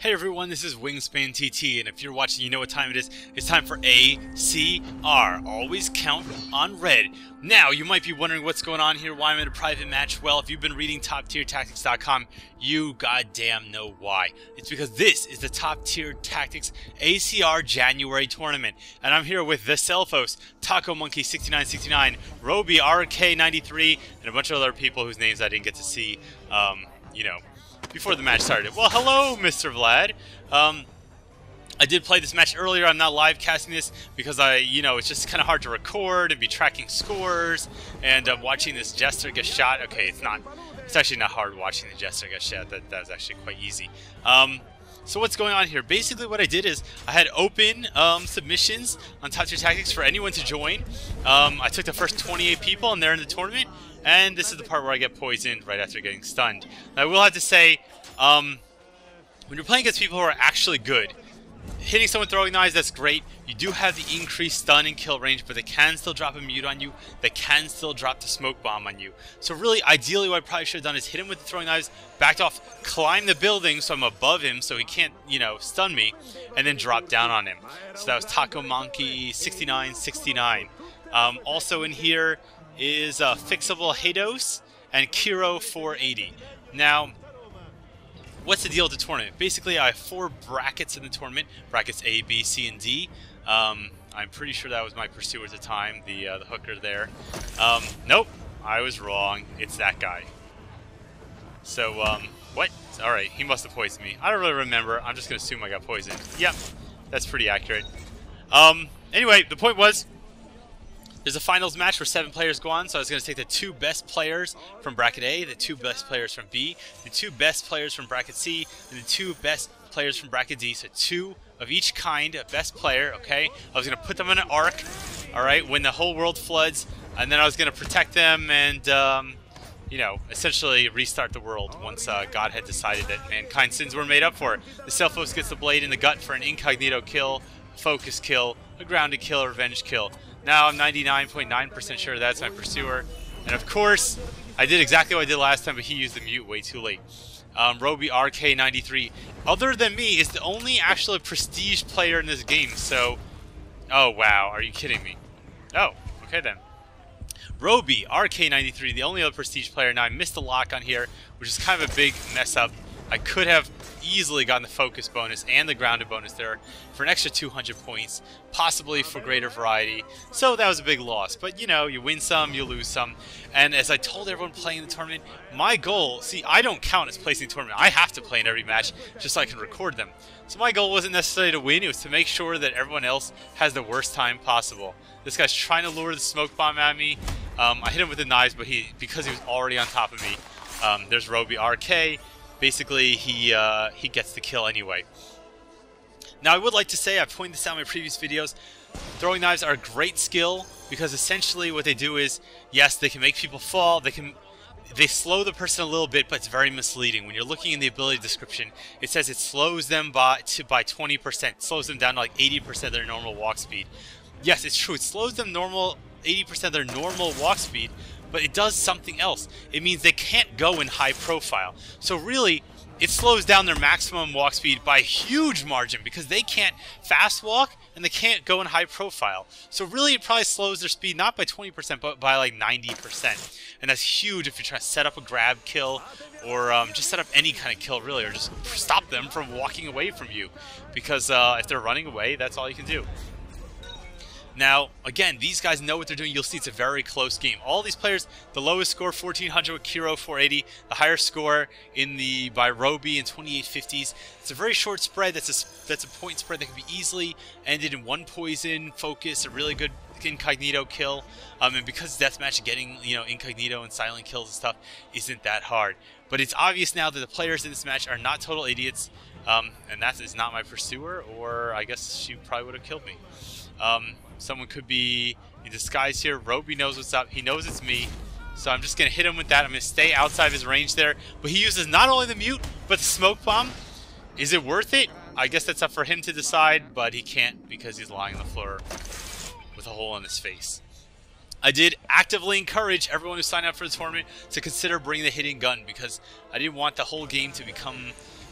Hey everyone, this is Wingspan TT, and if you're watching, you know what time it is. It's time for ACR. Always count on red. Now, you might be wondering what's going on here, why I'm in a private match. Well, if you've been reading TopTierTactics.com, you goddamn know why. It's because this is the Top Tier Tactics ACR January tournament, and I'm here with the Selfos, Taco Monkey 6969, Roby RK93, and a bunch of other people whose names I didn't get to see, before the match started. Well, hello, Mr. Vlad. I did play this match earlier. I'm not live casting this because it's just kind of hard to record and be tracking scores and watching this Jester get shot. Okay, it's actually not hard watching the Jester get shot. That was actually quite easy. So what's going on here? Basically what I did is I had open submissions on Top Tier Tactics for anyone to join. I took the first 28 people and they're in the tournament. And this is the part where I get poisoned right after getting stunned. Now, I will have to say, when you're playing against people who are actually good, hitting someone throwing knives, that's great. You do have the increased stun and kill range, but they can still drop a mute on you. They can still drop the smoke bomb on you. So really, ideally, what I probably should have done is hit him with the throwing knives, backed off, climb the building so I'm above him so he can't, stun me, and then drop down on him. So that was Taco Monkey 6969. Also in here is Fixable Hados and Kiro 480. Now, what's the deal with the tournament? Basically, I have 4 brackets in the tournament. Brackets A, B, C, and D. I'm pretty sure that was my pursuer at the time, the hooker there. Nope, I was wrong. It's that guy. So, what? Alright, he must have poisoned me. I don't really remember. I'm just going to assume I got poisoned. Yep, that's pretty accurate. Anyway, the point was, there's a finals match where 7 players go on, so I was going to take the 2 best players from bracket A, the 2 best players from B, the 2 best players from bracket C, and the 2 best players from bracket D. So 2 of each kind, a best player, okay? I was going to put them in an arc, alright, when the whole world floods, and then I was going to protect them and, essentially restart the world once God had decided that mankind's sins were made up for. The Selfos gets the blade in the gut for an incognito kill, a focus kill, a grounded kill, a revenge kill. Now I'm 99.9% sure that's my pursuer. And of course, I did exactly what I did last time, but he used the mute way too late. Roby RK93, other than me, is the only actual prestige player in this game. So, oh wow, are you kidding me? Oh, okay then. Roby RK93, the only other prestige player. Now I missed the lock on here, which is kind of a big mess up. I could have easily gotten the focus bonus and the grounded bonus there for an extra 200 points, possibly for greater variety. So that was a big loss. But, you win some, you lose some. And as I told everyone playing the tournament, my goal, see, I don't count as placing the tournament. I have to play in every match just so I can record them. So my goal wasn't necessarily to win. It was to make sure that everyone else has the worst time possible. This guy's trying to lure the smoke bomb at me. I hit him with the knives, but because he was already on top of me, there's Roby RK. Basically, he gets the kill anyway. Now, I would like to say, I've pointed this out in my previous videos, throwing knives are a great skill because essentially what they do is, yes, they can make people fall, they slow the person a little bit, but it's very misleading. When you're looking in the ability description, it says it slows them by 20%, slows them down to like 80% of their normal walk speed. Yes, it's true, it slows them 80% of their normal walk speed, but it does something else. It means they can't go in high profile. So really, it slows down their maximum walk speed by a huge margin because they can't fast walk and they can't go in high profile. So really, it probably slows their speed not by 20%, but by like 90%. And that's huge if you're trying to set up a grab kill or just set up any kind of kill really, or just stop them from walking away from you. Because if they're running away, that's all you can do. Now, again, these guys know what they're doing. You'll see it's a very close game. All these players, the lowest score, 1400 with Kiro 480. The higher score by Roby in 2850s. It's a very short spread. That's a point spread that can be easily ended in 1 poison, focus, a really good incognito kill. And because Deathmatch, getting incognito and silent kills and stuff isn't that hard. But it's obvious now that the players in this match are not total idiots. And that is not my pursuer, or I guess she probably would have killed me. Someone could be in disguise here. Roby knows what's up. He knows it's me. So I'm just going to hit him with that. I'm going to stay outside of his range there. But he uses not only the mute, but the smoke bomb. Is it worth it? I guess that's up for him to decide, but he can't because he's lying on the floor with a hole in his face. I did actively encourage everyone who signed up for the tournament to consider bringing the hitting gun because I didn't want the whole game to become,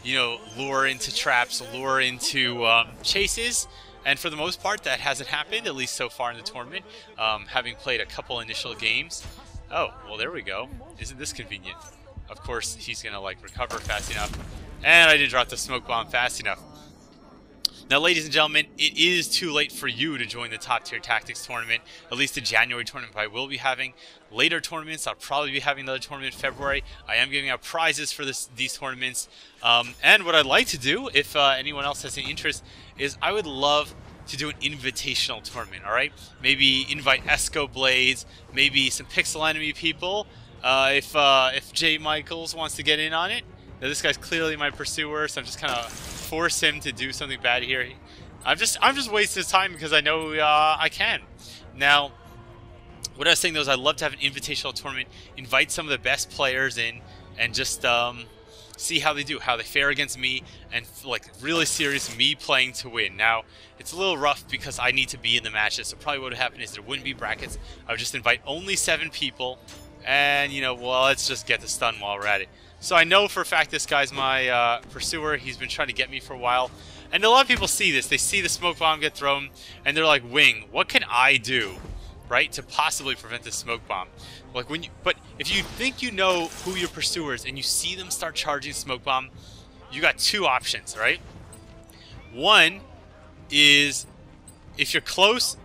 you know, lure into traps, lure into chases. And for the most part, that hasn't happened, at least so far in the tournament, having played a couple initial games. Oh, well, there we go. Isn't this convenient? Of course, he's going to, like, recover fast enough. And I didn't drop the smoke bomb fast enough. Now, ladies and gentlemen, it is too late for you to join the Top Tier Tactics tournament, at least the January tournament. I will be having later tournaments. I'll probably be having another tournament in February. I am giving out prizes for these tournaments. And what I'd like to do, if anyone else has any interest, is I would love to do an invitational tournament, all right? Maybe invite Esco Blades, maybe some Pixel Enemy people, if Jay Michaels wants to get in on it. Now, this guy's clearly my pursuer, so I'm just kind of force him to do something bad here. I'm just wasting his time because I know I can. Now, what I was saying though is I'd love to have an invitational tournament, invite some of the best players in, and just see how they do, how they fare against me, and like really serious me playing to win. Now, it's a little rough because I need to be in the matches, so probably what would happen is there wouldn't be brackets. I would just invite only 7 people, and you know, well, let's just get the stun while we're at it. So I know for a fact this guy's my pursuer. He's been trying to get me for a while. And a lot of people see this. They see the smoke bomb get thrown, and they're like, Wing, what can I do, right, to possibly prevent this smoke bomb? Like but if you think you know who your pursuer is and you see them start charging smoke bomb, you got 2 options, right? One is if you're close,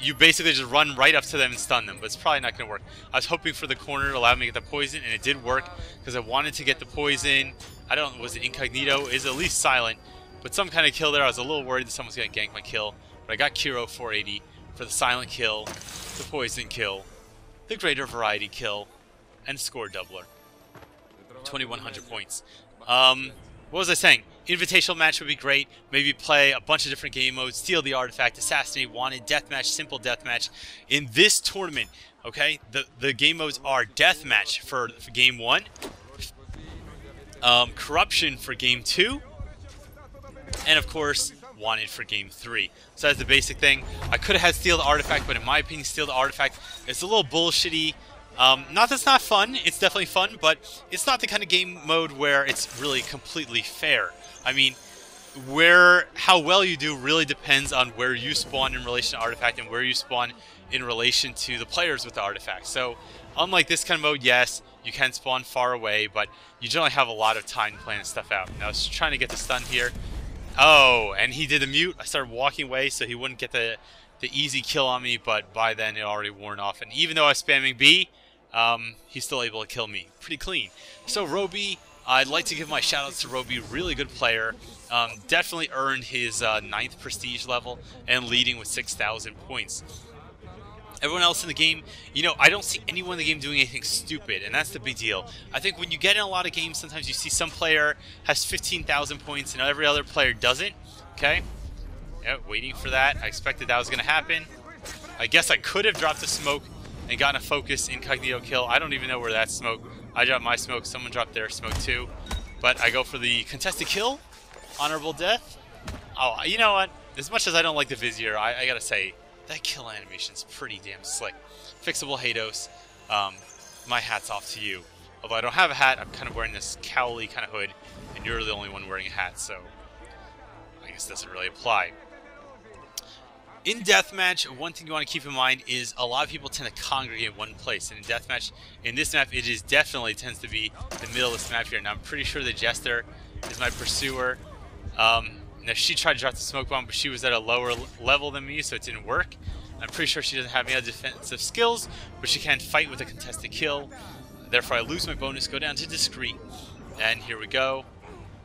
you basically just run right up to them and stun them, but it's probably not going to work. I was hoping for the corner to allow me to get the poison, and it did work because I wanted to get the poison. I don't know, was it incognito? Is at least silent, but some kind of kill there. I was a little worried that someone's going to gank my kill, but I got Kiro 480 for the silent kill, the poison kill, the greater variety kill, and score doubler. 2,100 points. What was I saying? Invitational match would be great. Maybe play a bunch of different game modes, steal the artifact, assassinate, wanted, deathmatch, simple deathmatch. In this tournament, okay, the game modes are deathmatch for game 1, corruption for game 2, and of course, wanted for game 3. So that's the basic thing. I could have had steal the artifact, but in my opinion, steal the artifact is a little bullshitty. Not that it's not fun, it's definitely fun, but it's not the kind of game mode where it's really completely fair. I mean, how well you do really depends on where you spawn in relation to artifact and where you spawn in relation to the players with the artifact. So, unlike this kind of mode, yes, you can spawn far away, but you generally have a lot of time to plan stuff out. Now, I was trying to get the stun here. Oh, and he did the mute. I started walking away so he wouldn't get the easy kill on me, but by then it already worn off. And even though I was spamming B, he's still able to kill me pretty clean. So Roby, I'd like to give my shoutouts to Roby, really good player. Definitely earned his 9th prestige level and leading with 6,000 points. Everyone else in the game, you know, I don't see anyone in the game doing anything stupid, and that's the big deal. I think when you get in a lot of games, sometimes you see some player has 15,000 points and every other player doesn't, okay? Yeah, waiting for that. I expected that was going to happen. I guess I could have dropped the smoke and gotten a focus incognito kill. I don't even know where that smoke. I dropped my smoke. Someone dropped their smoke too. But I go for the contested kill. Honorable death. Oh, you know what? As much as I don't like the Vizier, I gotta say, that kill animation's pretty damn slick. Fixable Hauppauge. My hat's off to you. Although I don't have a hat, I'm kind of wearing this cowly kind of hood, and you're the only one wearing a hat, so I guess it doesn't really apply. In Deathmatch, one thing you want to keep in mind is a lot of people tend to congregate in one place. And in Deathmatch, in this map, it is definitely tends to be the middle of this map here. Now, I'm pretty sure the Jester is my pursuer. Now, she tried to drop the smoke bomb, but she was at a lower level than me, so it didn't work. I'm pretty sure she doesn't have any other defensive skills, but she can fight with a contested kill. Therefore, I lose my bonus, go down to discreet. And here we go.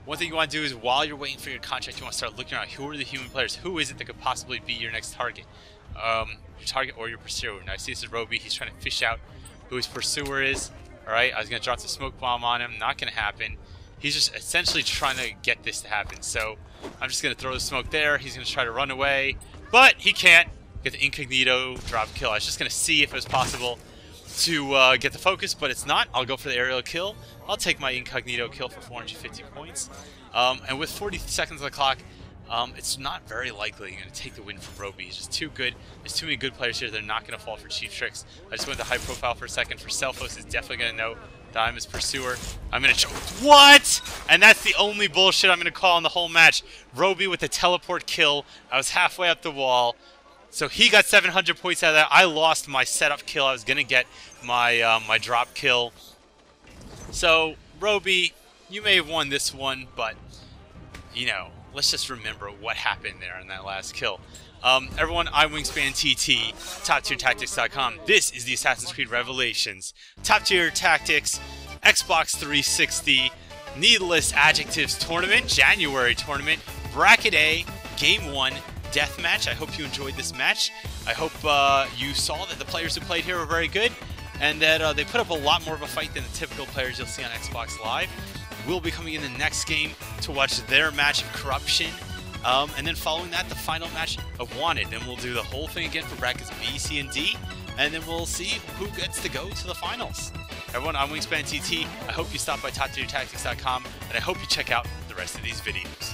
One thing you want to do is while you're waiting for your contract, you want to start looking around. Who are the human players? Who is it that could possibly be your next target? Your target or your pursuer. Now I see this is Roby. He's trying to fish out who his pursuer is. Alright, I was going to drop the smoke bomb on him. Not going to happen. He's just essentially trying to get this to happen. So I'm just going to throw the smoke there. He's going to try to run away. But he can't. Get the incognito drop kill. I was just going to see if it was possible to get the focus, but it's not. I'll go for the aerial kill. I'll take my incognito kill for 450 points. And with 40 seconds on the clock, it's not very likely you're going to take the win from Roby. He's just too good. There's too many good players here. They're not going to fall for cheap tricks. I just went to high profile for a second. For Selfos is definitely going to know Die, I'm his pursuer. I'm gonna what? And that's the only bullshit I'm gonna call in the whole match. Roby with the teleport kill. I was halfway up the wall. So he got 700 points out of that. I lost my setup kill. I was gonna get my my drop kill. So Roby, you may have won this one, but you know, let's just remember what happened there in that last kill. Everyone, I'm WingspanTT, TopTierTactics.com. This is the Assassin's Creed Revelations Top Tier Tactics Xbox 360 Needless Adjectives Tournament, January tournament, Bracket A, Game 1, Deathmatch. I hope you enjoyed this match. I hope you saw that the players who played here were very good, and that they put up a lot more of a fight than the typical players you'll see on Xbox Live. We'll be coming in the next game to watch their match of Corruption. And then following that, the final match of Wanted. Then we'll do the whole thing again for brackets B, C, and D. And then we'll see who gets to go to the finals. Everyone, I'm WingspanTT. I hope you stop by TopTierTactics.com. And I hope you check out the rest of these videos.